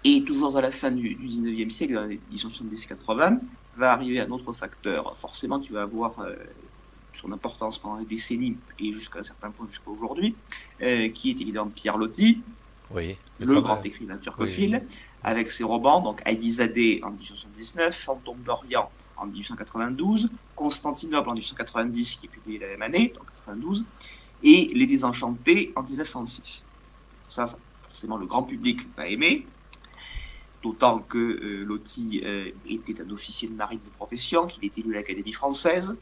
Et toujours à la fin du 19e siècle, dans les 1870-80, va arriver un autre facteur, forcément, qui va avoir son importance pendant les décennies et jusqu'à un certain point jusqu'à aujourd'hui, qui est évidemment Pierre Loti, Oui, le le fameux. grand écrivain Oui, turcophile, avec ses romans, donc Aïdizadeh en 1879, Fantôme d'Orient en 1892, Constantinople en 1890, qui est publié la même année, donc 92, et Les Désenchantés en 1906. Ça, forcément, le grand public va aimer, d'autant que Loti était un officier de marine de profession, qu'il était élu à l'Académie française,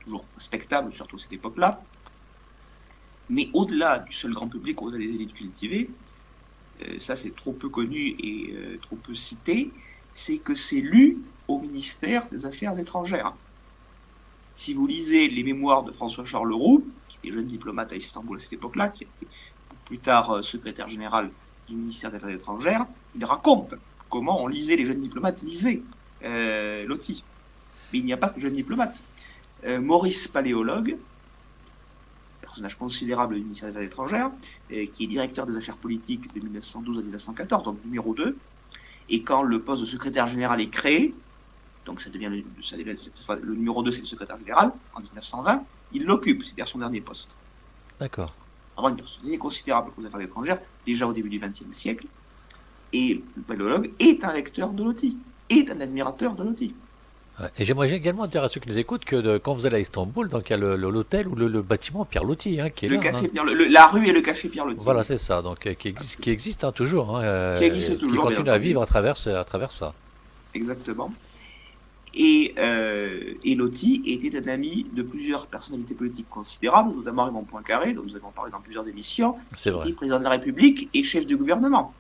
toujours respectable, surtout à cette époque-là. Mais au-delà du seul grand public, au-delà des élites cultivées, ça c'est trop peu connu et trop peu cité, c'est que c'est lu au ministère des Affaires étrangères. Si vous lisez les mémoires de François-Charles Roux, qui était jeune diplomate à Istanbul à cette époque-là, qui a été plus tard secrétaire général du ministère des Affaires étrangères, il raconte comment on lisait, les jeunes diplomates lisaient Loti. Mais il n'y a pas que jeunes diplomates. Maurice Paléologue, personnage considérable du ministère des Affaires étrangères, qui est directeur des affaires politiques de 1912 à 1914, donc numéro 2. Et quand le poste de secrétaire général est créé, donc ça devient le numéro 2, c'est le secrétaire général, en 1920, il l'occupe, c'est-à-dire son dernier poste. d'accord. Vraiment une personnalité considérable aux affaires étrangères, déjà au début du XXe siècle. Et le paléologue est un lecteur de Loti, est un admirateur de Loti. Ouais. Et j'aimerais également dire à ceux qui nous écoutent que quand vous allez à Istanbul, donc il y a l'hôtel ou le bâtiment Pierre Loti hein, qui est Le là. Hein. café Pierre, la rue et le café Pierre Loti, Voilà, oui. c'est ça. Donc qui existe hein, toujours, hein, Qui existe qui toujours, bien continue à entendu. vivre à travers ça. Exactement. Et Loti était un ami de plusieurs personnalités politiques considérables, notamment Raymond Poincaré, dont nous avons parlé dans plusieurs émissions, C'est qui vrai. était président de la République et chef du gouvernement.